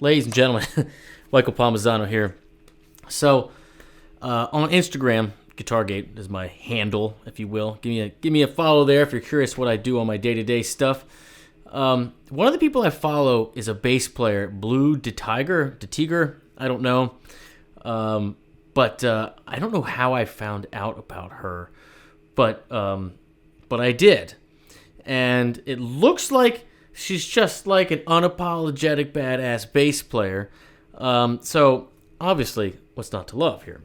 ladies and gentlemen, Michael Palmisano here. So, on Instagram, GuitarGate is my handle, if you will. Give me a follow there if you're curious what I do on my day-to-day stuff. One of the people I follow is a bass player, Blu DeTiger. I don't know, but I don't know how I found out about her, but I did, and it looks like she's just like an unapologetic badass bass player. So obviously, what's not to love here?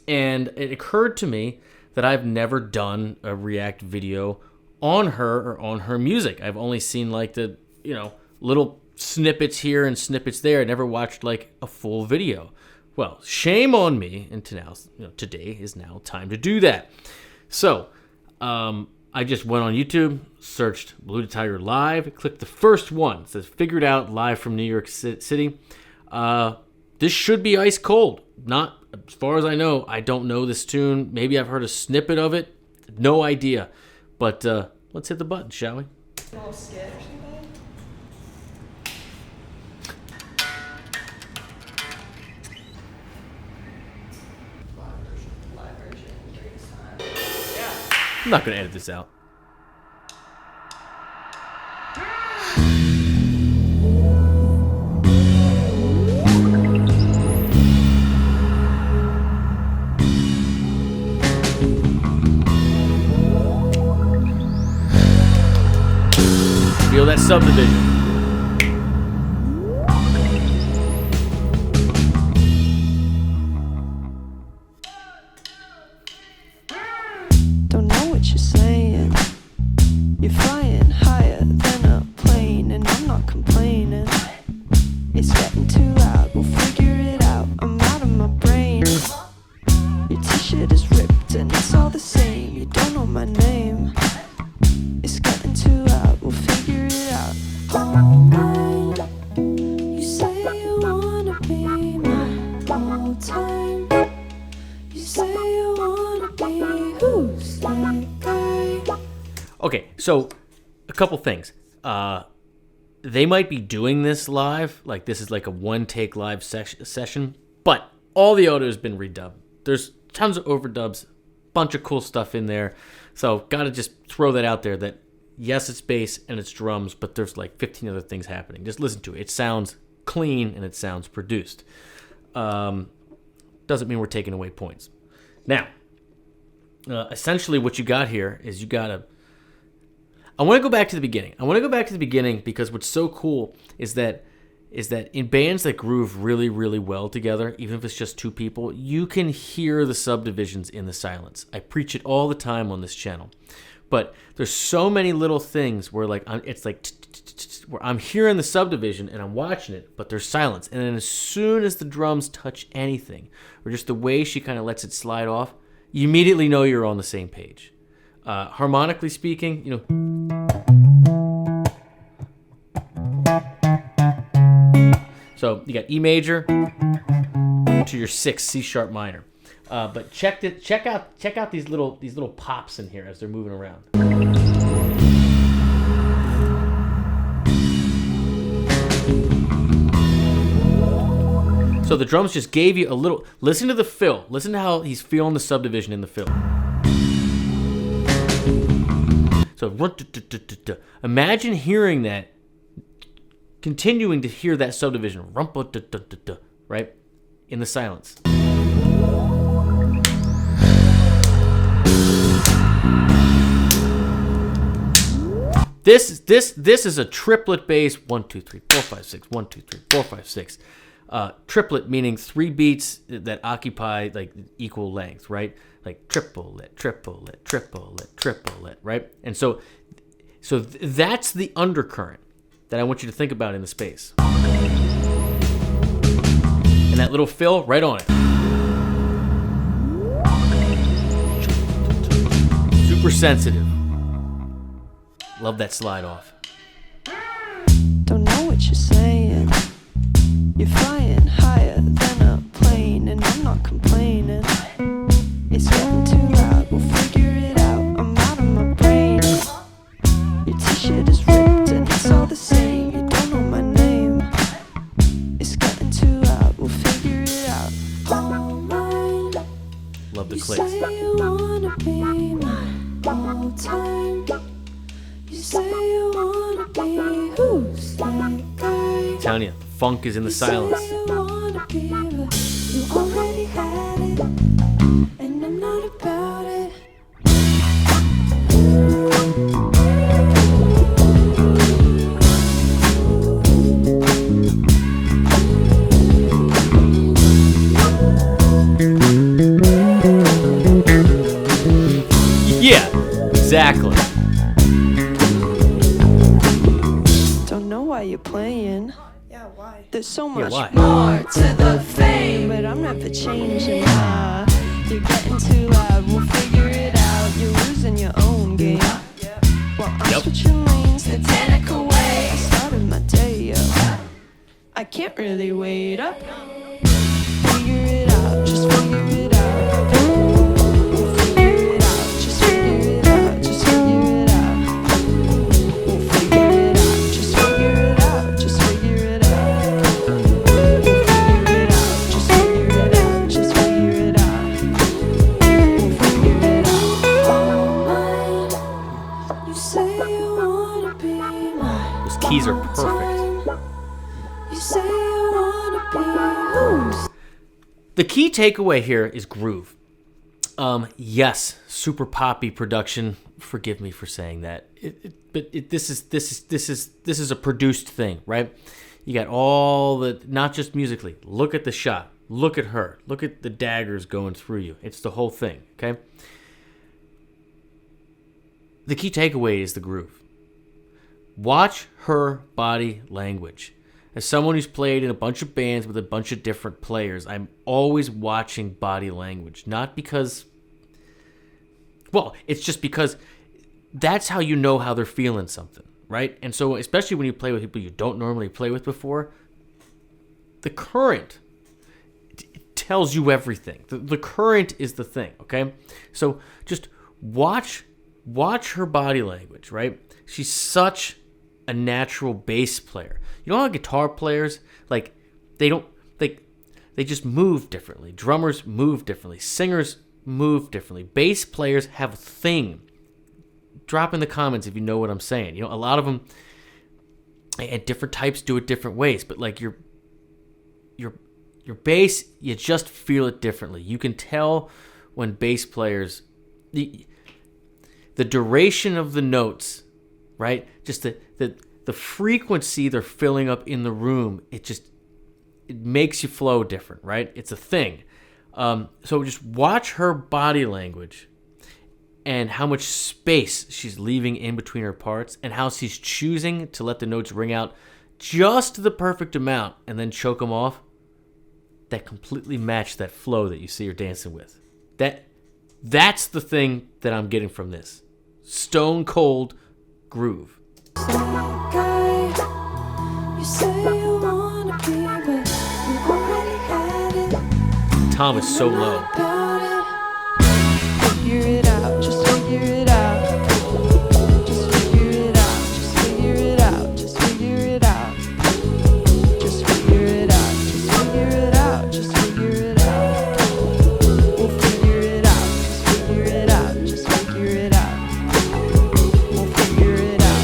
And it occurred to me that I've never done a react video on her or on her music. I've only seen like the, little snippets here and snippets there. I never watched like a full video. Well, shame on me. And today is now time to do that. So, I just went on YouTube, searched Blu DeTiger live, clicked the first one. It says figured out live from New York City. This should be ice cold. Not as far as I know. I don't know this tune. Maybe I've heard a snippet of it. No idea. But let's hit the button, shall we? A little skit or something? Live version. During time. Yeah. I'm not going to edit this out. Feel that subdivision. Don't know what you're saying. You're flying higher than a plane, and I'm not complaining. It's getting too loud, we'll figure it out. I'm out of my brain. Your t-shirt is ripped and it's all the same. You don't know my name. It's getting too loud, we'll figure it out. All night, you say you wanna be my whole time. You say you wanna be who's that guy? Okay, so a couple things. They might be doing this live, like this is like a one-take live session, but all the audio has been redubbed. There's tons of overdubs, bunch of cool stuff in there. So gotta just throw that out there that yes, it's bass and it's drums, but there's like 15 other things happening. Just listen to it. It sounds clean and it sounds produced. Doesn't mean we're taking away points. Now, essentially what you got here is you got a... I want to go back to the beginning. Because what's so cool is that in bands that groove really, really well together, even if it's just two people, you can hear the subdivisions in the silence. I preach it all the time on this channel. But there's so many little things where it's like where I'm hearing the subdivision and I'm watching it, but there's silence. And then as soon as the drums touch anything, or just the way she kind of lets it slide off, you immediately know you're on the same page. Harmonically speaking, so you got E major to your 6 C sharp minor. But check out these little pops in here as they're moving around. So the drums just gave you a little. Listen to the fill. Listen to how he's feeling the subdivision in the fill. So imagine hearing that, continuing to hear that subdivision, right, in the silence. This is a triplet bass. 1 2 3 4 5 6. 1 2 3 4 5 6. Triplet meaning 3 beats that occupy like equal length, right? Like triplet, triplet, triplet, triplet, right? And so that's the undercurrent that I want you to think about in the space. And that little fill right on it. Super sensitive. Love that slide off. Don't know what you're saying. You're flying higher than a plane, and I'm not complaining. It's getting too loud, we'll figure it out. I'm out of my brain. Your t-shirt is ripped and it's all the same. You don't know my name. the time. You say you wanna be who's that guy? Telling you, funk is in the silence. You say you wanna be, but you already had it, and I'm not about it. Yeah, exactly. Don't know why you're playing. Yeah, why? There's so Yeah, much why? more to the fame, but I'm never changing. You're getting too loud. We'll figure it out. You're losing your own game. Yep. Well, I'm Yep. switching lanes the technical way. I started my day up. I can't really wait up. Figure it out. Just figure it out. We'll figure it out. Just figure it out. Just figure it out. We'll figure it out. Just figure it out. Just figure it out. We'll figure it out. Just figure it out. Just figure it out. We'll figure it out. All mine. You say you wanna be mine. Those keys are perfect. You say you wanna be who's. The key takeaway here is groove. Yes, super poppy production. Forgive me for saying that. This is a produced thing, right? You got all the, not just musically. Look at the shot. Look at her. Look at the daggers going through you. It's the whole thing, okay? The key takeaway is the groove. Watch her body language. As someone who's played in a bunch of bands with a bunch of different players, I'm always watching body language. Not because, well, it's just because that's how you know how they're feeling something, right? And so, especially when you play with people you don't normally play with before, the current tells you everything. The current is the thing, okay? So just watch her body language, right? She's such a natural bass player. You know how guitar players, like, they just move differently. Drummers move differently. Singers move differently. Bass players have a thing. Drop in the comments if you know what I'm saying. You know, a lot of them, and different types do it different ways, but like your bass, you just feel it differently. You can tell when bass players, the duration of the notes, right? Just the frequency they're filling up in the room, it makes you flow different, right? It's a thing. So just watch her body language and how much space she's leaving in between her parts and how she's choosing to let the notes ring out just the perfect amount and then choke them off. That completely match that flow that you see her dancing with. That's the thing that I'm getting from this. Stone cold groove. Guy, you say you wanna be, but you already had it. Tom is so low. About it. Figure it out, just figure it out. Just figure it out, just figure it out, just figure it out. Just figure it out, just figure it out, just figure it out. We'll figure it out, just figure it out, just figure it out. We'll figure it out.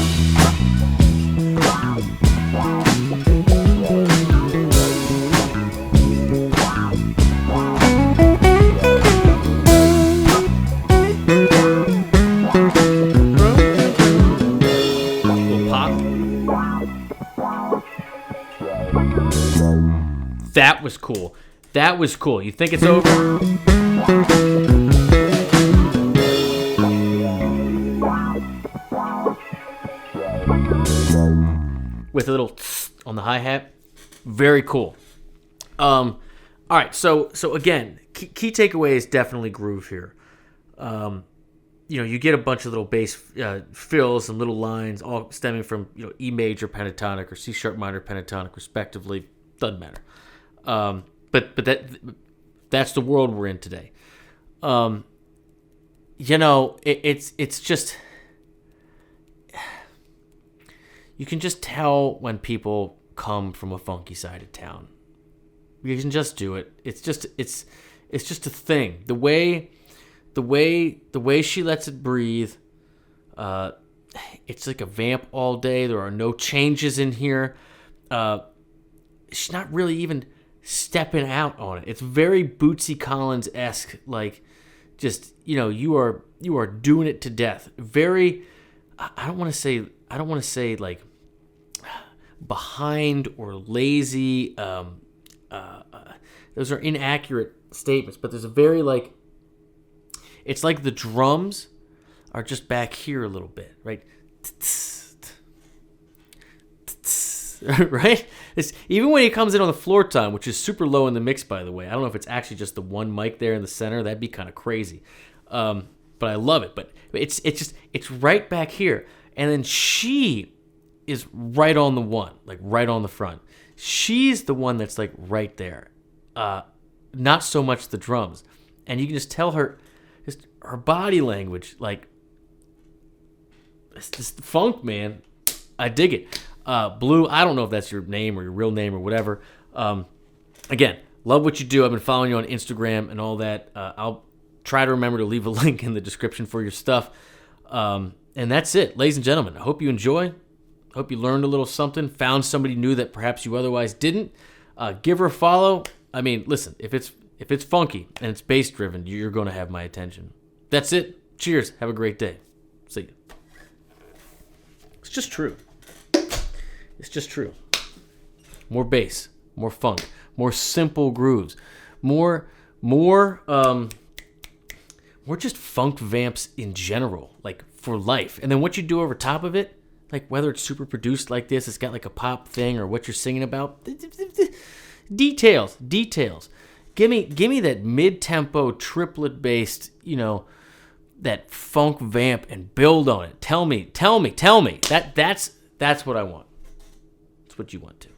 Little pop. That was cool. That was cool. You think it's over? With a little tss on the hi-hat. Very cool. All right, so again, key takeaway is definitely groove here. You get a bunch of little bass fills and little lines, all stemming from E major pentatonic or C sharp minor pentatonic, respectively. Doesn't matter. But that's the world we're in today. It's just, you can just tell when people come from a funky side of town. You can just do it. It's just a thing. The way she lets it breathe, It's like a vamp all day. There are no changes in here. She's not really even stepping out on it. It's very Bootsy Collins-esque, like just, you are doing it to death. Very, I don't want to say like behind or lazy. Those are inaccurate statements, but there's a very like, it's like the drums are just back here a little bit, right? Right? Even when he comes in on the floor time, which is super low in the mix, by the way. I don't know if it's actually just the one mic there in the center. That'd be kind of crazy. But I love it. But it's right back here. And then she is right on the one, like right on the front. She's the one that's like right there. Not so much the drums. And you can just tell her body language, like, it's just funk, man. I dig it. Blue, I don't know if that's your name or your real name or whatever. Again, love what you do. I've been following you on Instagram and all that. I'll try to remember to leave a link in the description for your stuff. And that's it, ladies and gentlemen. I hope you enjoy. I hope you learned a little something, found somebody new that perhaps you otherwise didn't. Give her a follow. I mean, listen, if it's funky and it's bass driven, you're going to have my attention. That's it. Cheers. Have a great day. See you. It's just true. It's just true. More bass, more funk, more simple grooves, more just funk vamps in general, like for life. And then what you do over top of it, like whether it's super produced like this, it's got like a pop thing, or what you're singing about. Details. Give me that mid-tempo triplet based, that funk vamp and build on it. Tell me. That's what I want. It's what you want to.